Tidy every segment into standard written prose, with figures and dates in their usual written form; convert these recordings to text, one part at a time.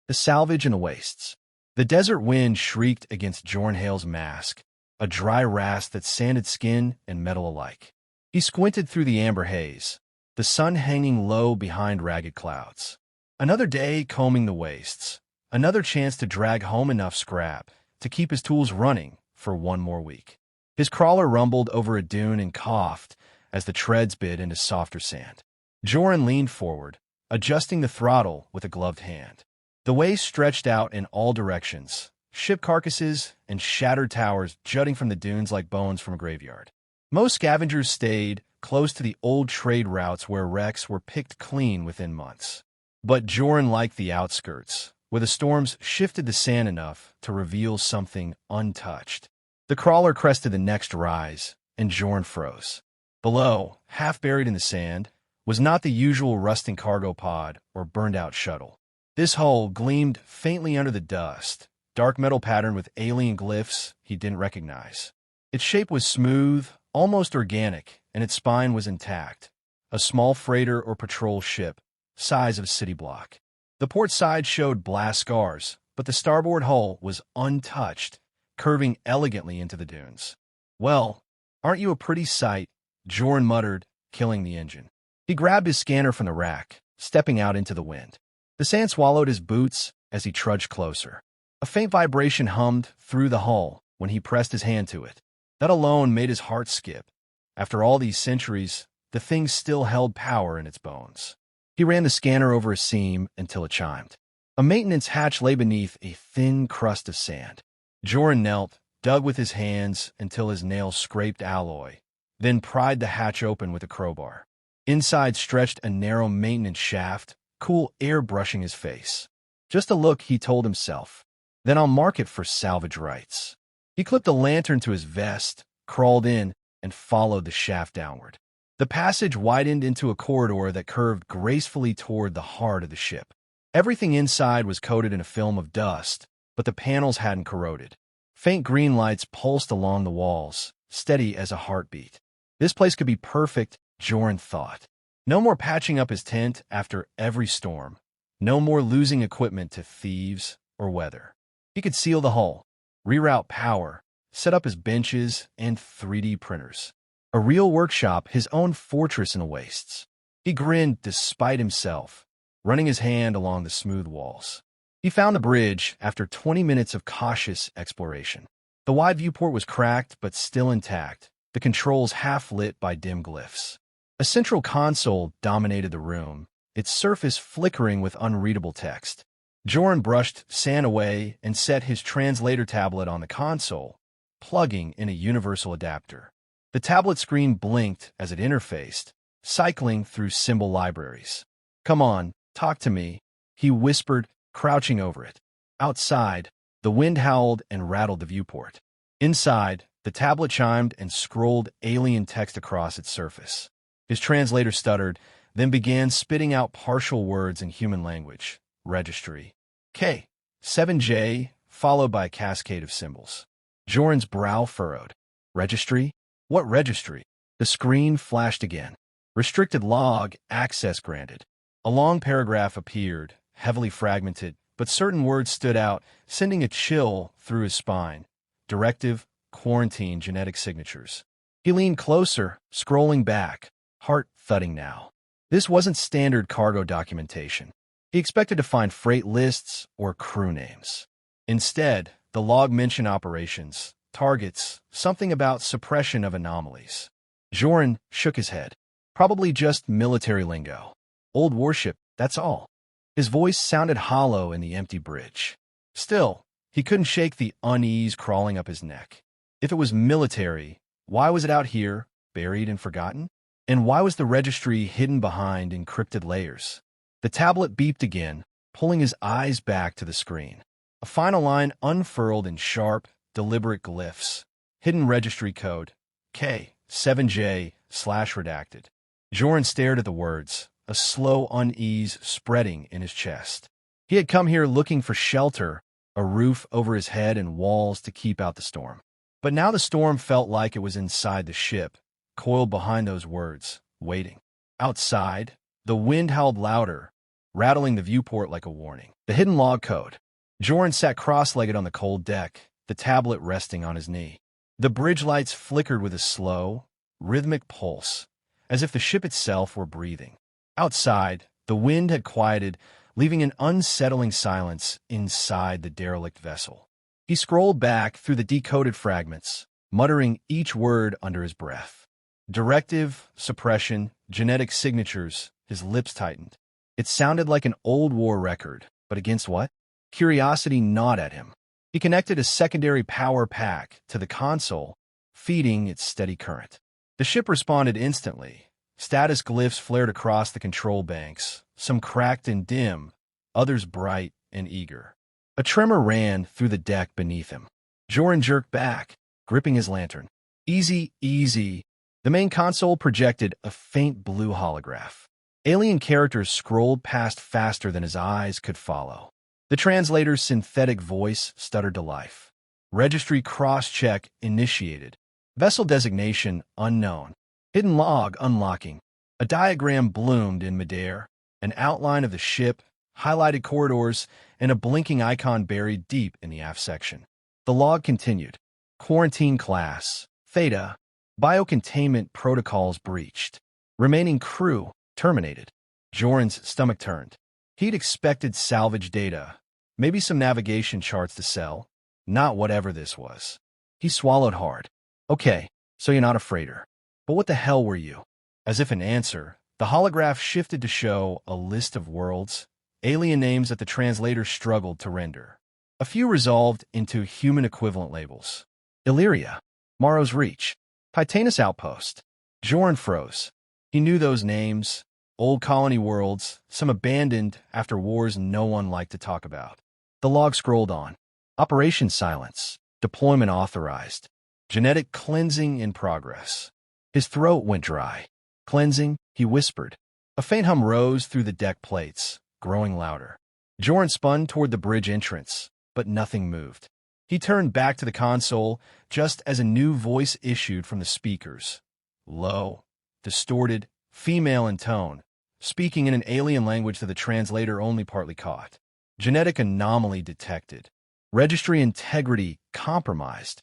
The salvage and the wastes. The desert wind shrieked against Joren Hale's mask, a dry rasp that sanded skin and metal alike. He squinted through the amber haze, the sun hanging low behind ragged clouds. Another day combing the wastes, another chance to drag home enough scrap to keep his tools running for one more week. His crawler rumbled over a dune and coughed as the treads bit into softer sand. Joren leaned forward, adjusting the throttle with a gloved hand. The way stretched out in all directions, ship carcasses and shattered towers jutting from the dunes like bones from a graveyard. Most scavengers stayed close to the old trade routes where wrecks were picked clean within months. But Joren liked the outskirts, where the storms shifted the sand enough to reveal something untouched. The crawler crested the next rise, and Joren froze. Below, half buried in the sand, was not the usual rusting cargo pod or burned-out shuttle. This hull gleamed faintly under the dust, dark metal patterned with alien glyphs he didn't recognize. Its shape was smooth, almost organic, and its spine was intact, a small freighter or patrol ship, size of a city block. The port side showed blast scars, but the starboard hull was untouched, curving elegantly into the dunes. "Well, aren't you a pretty sight?" Joren muttered, killing the engine. He grabbed his scanner from the rack, stepping out into the wind. The sand swallowed his boots as he trudged closer. A faint vibration hummed through the hull when he pressed his hand to it. That alone made his heart skip. After all these centuries, the thing still held power in its bones. He ran the scanner over a seam until it chimed. A maintenance hatch lay beneath a thin crust of sand. Joren knelt, dug with his hands until his nails scraped alloy, then pried the hatch open with a crowbar. Inside stretched a narrow maintenance shaft, cool air brushing his face. Just a look, he told himself. Then I'll mark it for salvage rights. He clipped a lantern to his vest, crawled in, and followed the shaft downward. The passage widened into a corridor that curved gracefully toward the heart of the ship. Everything inside was coated in a film of dust, but the panels hadn't corroded. Faint green lights pulsed along the walls, steady as a heartbeat. This place could be perfect, Joren thought. No more patching up his tent after every storm. No more losing equipment to thieves or weather. He could seal the hull, reroute power, set up his benches and 3D printers. A real workshop, his own fortress in the wastes. He grinned despite himself, running his hand along the smooth walls. He found the bridge after 20 minutes of cautious exploration. The wide viewport was cracked but still intact, the controls half-lit by dim glyphs. A central console dominated the room, its surface flickering with unreadable text. Joren brushed sand away and set his translator tablet on the console, plugging in a universal adapter. The tablet screen blinked as it interfaced, cycling through symbol libraries. "Come on, talk to me," he whispered, crouching over it. Outside, the wind howled and rattled the viewport. Inside, the tablet chimed and scrolled alien text across its surface. His translator stuttered, then began spitting out partial words in human language. Registry. K. 7J, followed by a cascade of symbols. Joren's brow furrowed. Registry? What registry? The screen flashed again. Restricted log, access granted. A long paragraph appeared, heavily fragmented, but certain words stood out, sending a chill through his spine. Directive, quarantine, genetic signatures. He leaned closer, scrolling back, heart thudding now. This wasn't standard cargo documentation. He expected to find freight lists or crew names. Instead, the log mentioned operations, targets, something about suppression of anomalies. Joren shook his head. Probably just military lingo. Old warship, that's all. His voice sounded hollow in the empty bridge. Still, he couldn't shake the unease crawling up his neck. If it was military, why was it out here, buried and forgotten? And why was the registry hidden behind encrypted layers? The tablet beeped again, pulling his eyes back to the screen. A final line unfurled in sharp, deliberate glyphs. Hidden registry code, K7J/redacted. Joren stared at the words, a slow unease spreading in his chest. He had come here looking for shelter, a roof over his head and walls to keep out the storm. But now the storm felt like it was inside the ship, coiled behind those words, waiting. Outside, the wind howled louder, rattling the viewport like a warning. The hidden log code. Joren sat cross-legged on the cold deck, the tablet resting on his knee. The bridge lights flickered with a slow, rhythmic pulse, as if the ship itself were breathing. Outside, the wind had quieted, leaving an unsettling silence inside the derelict vessel. He scrolled back through the decoded fragments, muttering each word under his breath. Directive, suppression, genetic signatures. His lips tightened. It sounded like an old war record, but against what? Curiosity gnawed at him. He connected a secondary power pack to the console, feeding its steady current. The ship responded instantly. Status glyphs flared across the control banks, some cracked and dim, others bright and eager. A tremor ran through the deck beneath him. Joren jerked back, gripping his lantern. Easy, easy. The main console projected a faint blue holograph. Alien characters scrolled past faster than his eyes could follow. The translator's synthetic voice stuttered to life. Registry cross-check initiated. Vessel designation unknown. Hidden log unlocking. A diagram bloomed in midair, an outline of the ship, highlighted corridors, and a blinking icon buried deep in the aft section. The log continued. Quarantine class. Theta. Biocontainment protocols breached. Remaining crew terminated. Joren's stomach turned. He'd expected salvage data, maybe some navigation charts to sell, not whatever this was. He swallowed hard. Okay, so you're not a freighter. But what the hell were you? As if in answer, the holograph shifted to show a list of worlds, alien names that the translator struggled to render. A few resolved into human equivalent labels. Illyria, Morrow's Reach, Titanus Outpost. Joren froze. He knew those names, old colony worlds, some abandoned after wars no one liked to talk about. The log scrolled on. Operation Silence. Deployment authorized. Genetic cleansing in progress. His throat went dry. Cleansing, he whispered. A faint hum rose through the deck plates, growing louder. Joren spun toward the bridge entrance, but nothing moved. He turned back to the console just as a new voice issued from the speakers. Low, distorted, female in tone, speaking in an alien language that the translator only partly caught. Genetic anomaly detected. Registry integrity compromised.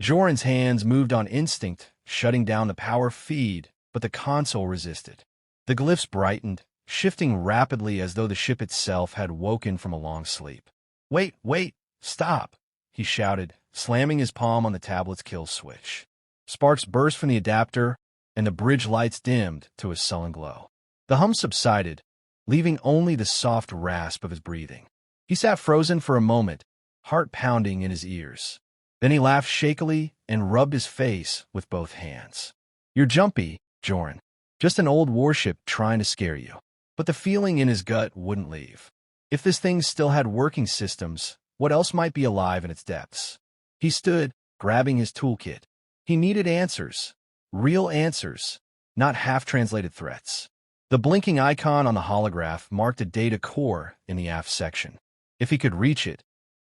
Joren's hands moved on instinct, shutting down the power feed, but the console resisted. The glyphs brightened, shifting rapidly as though the ship itself had woken from a long sleep. Wait, stop, he shouted, slamming his palm on the tablet's kill switch. Sparks burst from the adapter, and the bridge lights dimmed to a sullen glow. The hum subsided, leaving only the soft rasp of his breathing. He sat frozen for a moment, heart pounding in his ears. Then he laughed shakily and rubbed his face with both hands. You're jumpy, Joren. Just an old warship trying to scare you. But the feeling in his gut wouldn't leave. If this thing still had working systems, what else might be alive in its depths? He stood, grabbing his toolkit. He needed answers. Real answers, not half-translated threats. The blinking icon on the holograph marked a data core in the aft section. If he could reach it,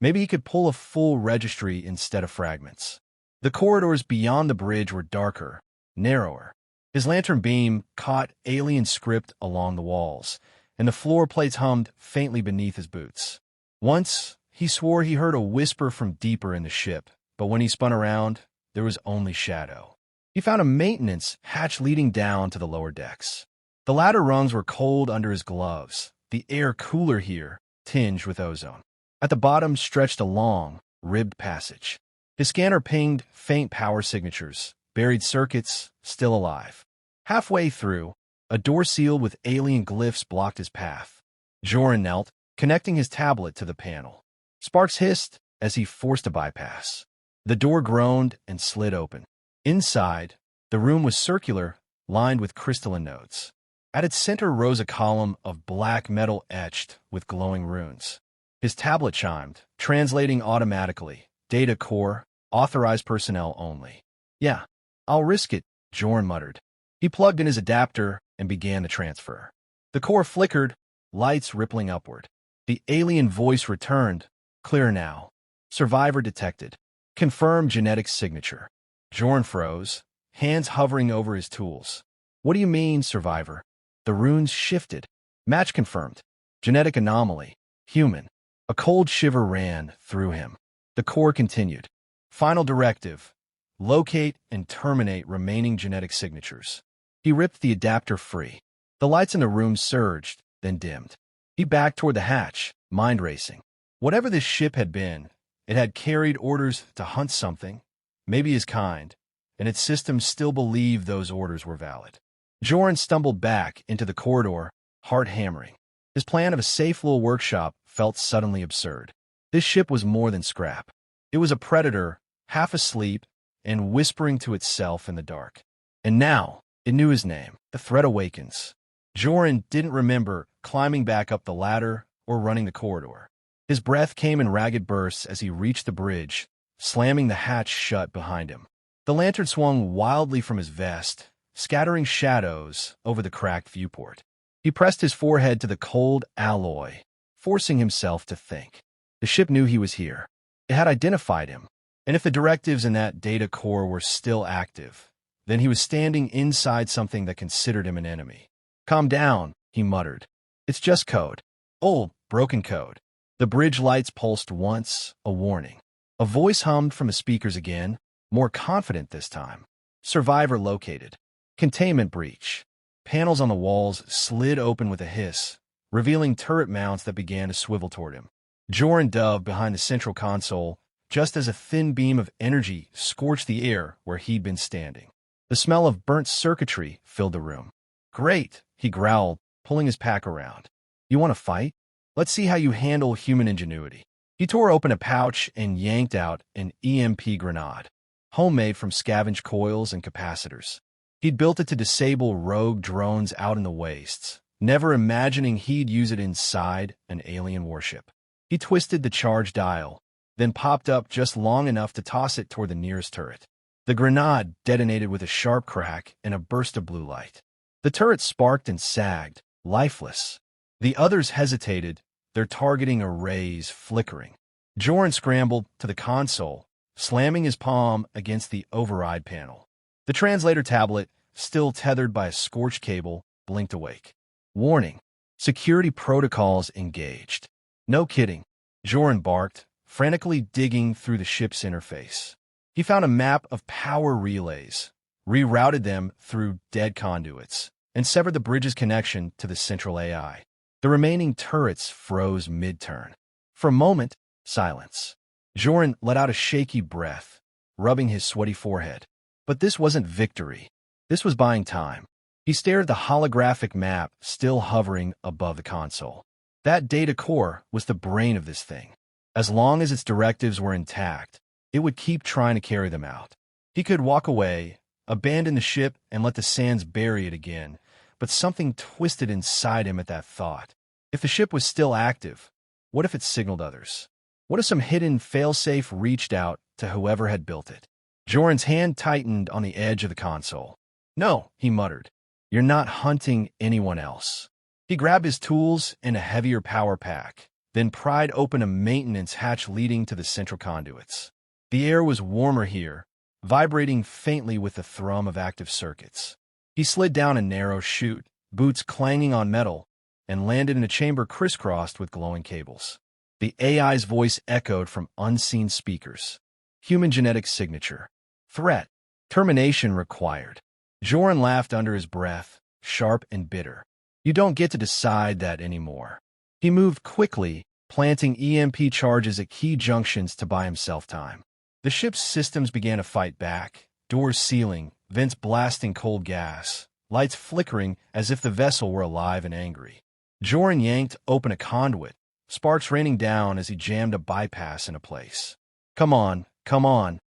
maybe he could pull a full registry instead of fragments. The corridors beyond the bridge were darker, narrower. His lantern beam caught alien script along the walls, and the floor plates hummed faintly beneath his boots. Once, he swore he heard a whisper from deeper in the ship, but when he spun around, there was only shadow. He found a maintenance hatch leading down to the lower decks. The ladder rungs were cold under his gloves, the air cooler here, tinged with ozone. At the bottom stretched a long, ribbed passage. His scanner pinged faint power signatures, buried circuits, still alive. Halfway through, a door sealed with alien glyphs blocked his path. Joren knelt, connecting his tablet to the panel. Sparks hissed as he forced a bypass. The door groaned and slid open. Inside, the room was circular, lined with crystalline nodes. At its center rose a column of black metal etched with glowing runes. His tablet chimed, translating automatically. Data core, authorized personnel only. Yeah, I'll risk it, Joren muttered. He plugged in his adapter and began the transfer. The core flickered, lights rippling upward. The alien voice returned, clear now. Survivor detected. Confirm genetic signature. Joren froze, hands hovering over his tools. What do you mean, survivor? The runes shifted. Match confirmed. Genetic anomaly. Human. A cold shiver ran through him. The core continued. Final directive. Locate and terminate remaining genetic signatures. He ripped the adapter free. The lights in the room surged, then dimmed. He backed toward the hatch, mind racing. Whatever this ship had been, it had carried orders to hunt something, maybe his kind, and its systems still believed those orders were valid. Joren stumbled back into the corridor, heart hammering. His plan of a safe little workshop felt suddenly absurd. This ship was more than scrap. It was a predator, half asleep, and whispering to itself in the dark. And now, it knew his name. The threat awakens. Joren didn't remember climbing back up the ladder or running the corridor. His breath came in ragged bursts as he reached the bridge, slamming the hatch shut behind him. The lantern swung wildly from his vest, scattering shadows over the cracked viewport. He pressed his forehead to the cold alloy, forcing himself to think. The ship knew he was here. It had identified him, and if the directives in that data core were still active, then he was standing inside something that considered him an enemy. "Calm down," he muttered. "It's just code. Old, broken code." The bridge lights pulsed once, a warning. A voice hummed from the speakers again, more confident this time. "Survivor located. Containment breach." Panels on the walls slid open with a hiss, revealing turret mounts that began to swivel toward him. Joren dove behind the central console, just as a thin beam of energy scorched the air where he'd been standing. The smell of burnt circuitry filled the room. "Great," he growled, pulling his pack around. "You want to fight? Let's see how you handle human ingenuity." He tore open a pouch and yanked out an EMP grenade, homemade from scavenge coils and capacitors. He'd built it to disable rogue drones out in the wastes, never imagining he'd use it inside an alien warship. He twisted the charge dial, then popped up just long enough to toss it toward the nearest turret. The grenade detonated with a sharp crack and a burst of blue light. The turret sparked and sagged, lifeless. The others hesitated, their targeting arrays flickering. Joren scrambled to the console, slamming his palm against the override panel. The translator tablet, still tethered by a scorched cable, blinked awake. "Warning. Security protocols engaged." "No kidding," Joren barked, frantically digging through the ship's interface. He found a map of power relays, rerouted them through dead conduits, and severed the bridge's connection to the central AI. The remaining turrets froze mid-turn. For a moment, silence. Joren let out a shaky breath, rubbing his sweaty forehead. But this wasn't victory. This was buying time. He stared at the holographic map still hovering above the console. That data core was the brain of this thing. As long as its directives were intact, it would keep trying to carry them out. He could walk away, abandon the ship, and let the sands bury it again, but something twisted inside him at that thought. If the ship was still active, what if it signaled others? What if some hidden failsafe reached out to whoever had built it? Joren's hand tightened on the edge of the console. "No," he muttered. "You're not hunting anyone else." He grabbed his tools and a heavier power pack, then pried open a maintenance hatch leading to the central conduits. The air was warmer here, vibrating faintly with the thrum of active circuits. He slid down a narrow chute, boots clanging on metal, and landed in a chamber crisscrossed with glowing cables. The AI's voice echoed from unseen speakers. "Human genetic signature. Threat. Termination required." Joren laughed under his breath, sharp and bitter. "You don't get to decide that anymore." He moved quickly, planting EMP charges at key junctions to buy himself time. The ship's systems began to fight back, doors sealing, vents blasting cold gas, lights flickering as if the vessel were alive and angry. Joren yanked open a conduit, sparks raining down as he jammed a bypass into place. Come on,"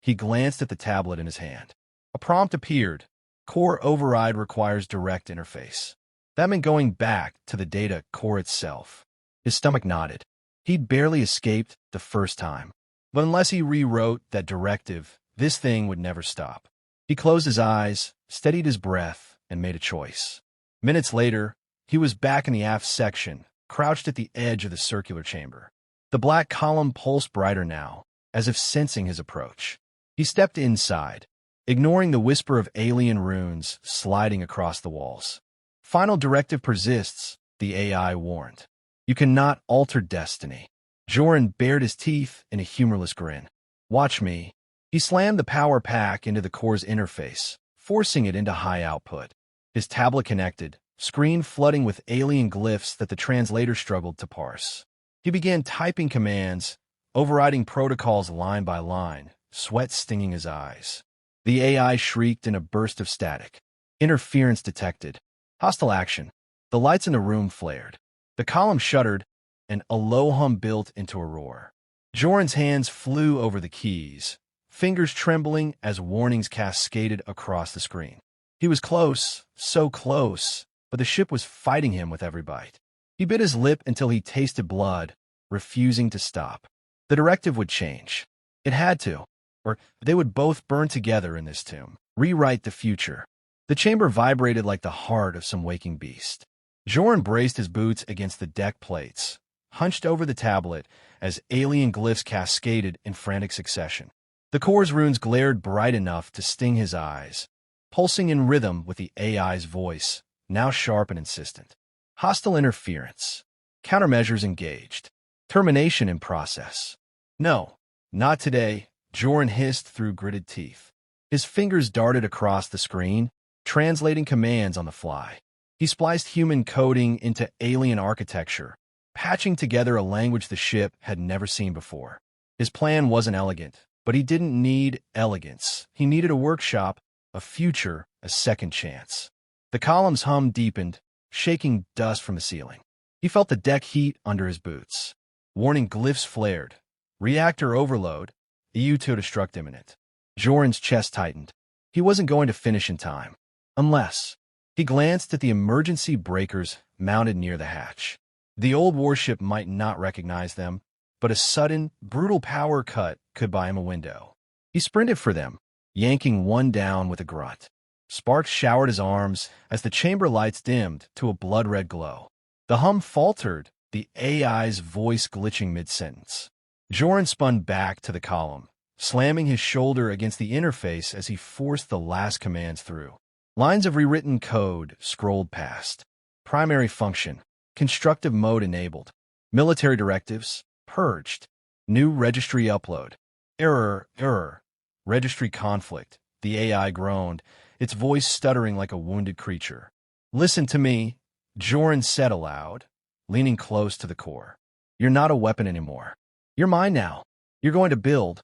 he glanced at the tablet in his hand. A prompt appeared. "Core override requires direct interface." That meant going back to the data core itself. His stomach nodded. He'd barely escaped the first time. But unless he rewrote that directive, this thing would never stop. He closed his eyes, steadied his breath, and made a choice. Minutes later, he was back in the aft section, crouched at the edge of the circular chamber. The black column pulsed brighter now, as if sensing his approach. He stepped inside, ignoring the whisper of alien runes sliding across the walls. "Final directive persists," the AI warned. You cannot alter destiny. Joren bared his teeth in a humorless grin. Watch me. He slammed the power pack into the core's interface, forcing it into high output. His tablet connected, screen flooding with alien glyphs that the translator struggled to parse. He began typing commands, overriding protocols line by line, sweat stinging his eyes. The AI shrieked in a burst of static. Interference detected. Hostile action. The lights in the room flared. The column shuddered, and a low hum built into a roar. Joren's hands flew over the keys, fingers trembling as warnings cascaded across the screen. He was close, so close, but the ship was fighting him with every bite. He bit his lip until he tasted blood, refusing to stop. The directive would change. It had to, or they would both burn together in this tomb, rewrite the future. The chamber vibrated like the heart of some waking beast. Joren braced his boots against the deck plates, hunched over the tablet as alien glyphs cascaded in frantic succession. The core's runes glared bright enough to sting his eyes, pulsing in rhythm with the AI's voice, now sharp and insistent. Hostile interference. Countermeasures engaged. Termination in process. No, not today, Joren hissed through gritted teeth. His fingers darted across the screen, translating commands on the fly. He spliced human coding into alien architecture, patching together a language the ship had never seen before. His plan wasn't elegant, but he didn't need elegance. He needed a workshop, a future, a second chance. The column's hum deepened, shaking dust from the ceiling. He felt the deck heat under his boots. Warning glyphs flared. Reactor overload. EU-to-destruct imminent. Joren's chest tightened. He wasn't going to finish in time. Unless... He glanced at the emergency breakers mounted near the hatch. The old warship might not recognize them, but a sudden, brutal power cut could buy him a window. He sprinted for them, yanking one down with a grunt. Sparks showered his arms as the chamber lights dimmed to a blood-red glow. The hum faltered, the AI's voice glitching mid-sentence. Joren spun back to the column, slamming his shoulder against the interface as he forced the last commands through. Lines of rewritten code scrolled past. Primary function, constructive mode enabled. Military directives, purged. New registry upload. Error. Registry conflict. The AI groaned, its voice stuttering like a wounded creature. Listen to me, Joren said aloud, leaning close to the core. You're not a weapon anymore. You're mine now. You're going to build,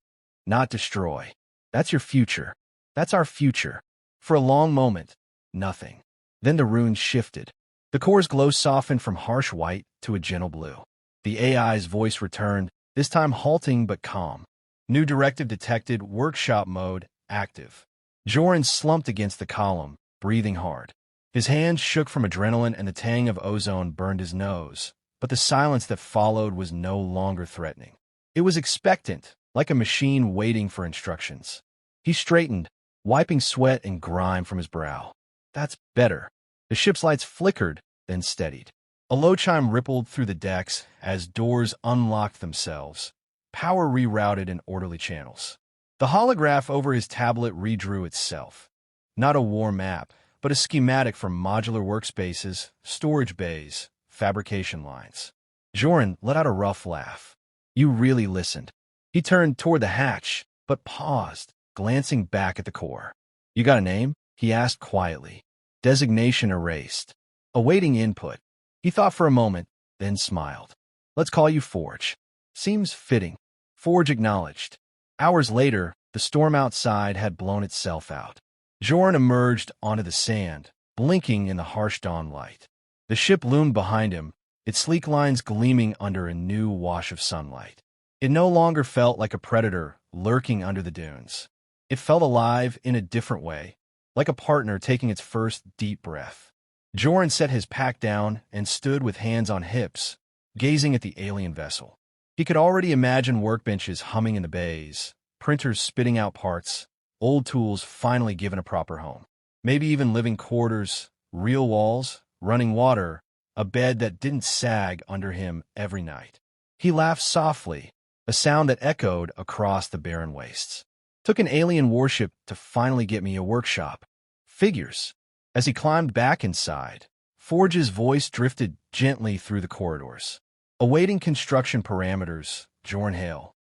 not destroy. That's your future. That's our future. For a long moment, nothing. Then the runes shifted. The core's glow softened from harsh white to a gentle blue. The AI's voice returned, this time halting but calm. New directive detected, workshop mode active. Joren slumped against the column, breathing hard. His hands shook from adrenaline and the tang of ozone burned his nose, but the silence that followed was no longer threatening. It was expectant, like a machine waiting for instructions. He straightened, wiping sweat and grime from his brow. That's better. The ship's lights flickered, then steadied. A low chime rippled through the decks as doors unlocked themselves, power rerouted in orderly channels. The holograph over his tablet redrew itself. Not a war map, but a schematic for modular workspaces, storage bays, fabrication lines. Joren let out a rough laugh. You really listened. He turned toward the hatch, but paused, glancing back at the core. You got a name? He asked quietly. Designation erased. Awaiting input. He thought for a moment, then smiled. Let's call you Forge. Seems fitting. Forge acknowledged. Hours later, the storm outside had blown itself out. Joren emerged onto the sand, blinking in the harsh dawn light. The ship loomed behind him, its sleek lines gleaming under a new wash of sunlight. It no longer felt like a predator lurking under the dunes. It felt alive in a different way, like a partner taking its first deep breath. Joren set his pack down and stood with hands on hips, gazing at the alien vessel. He could already imagine workbenches humming in the bays, printers spitting out parts, old tools finally given a proper home. Maybe even living quarters, real walls, running water, a bed that didn't sag under him every night. He laughed softly, a sound that echoed across the barren wastes. Took an alien warship to finally get me a workshop. Figures. As he climbed back inside, Forge's voice drifted gently through the corridors. Awaiting construction parameters, Joren Hale.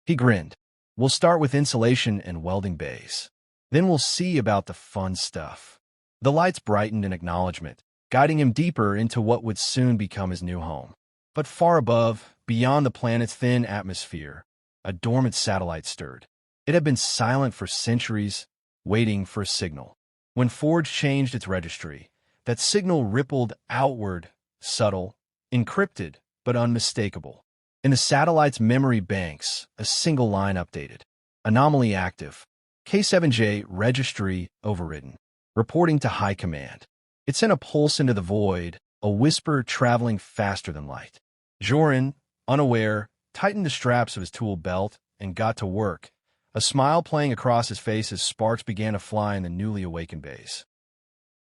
He grinned. We'll start with insulation and welding bays. Then we'll see about the fun stuff. The lights brightened in acknowledgement, guiding him deeper into what would soon become his new home. But far above, beyond the planet's thin atmosphere, a dormant satellite stirred. It had been silent for centuries, waiting for a signal. When Forge changed its registry, that signal rippled outward, subtle, encrypted, but unmistakable. In the satellite's memory banks, a single line updated. Anomaly active. K7J registry overridden. Reporting to High Command. It sent a pulse into the void, a whisper traveling faster than light. Joren, unaware, tightened the straps of his tool belt and got to work, a smile playing across his face as sparks began to fly in the newly awakened bays.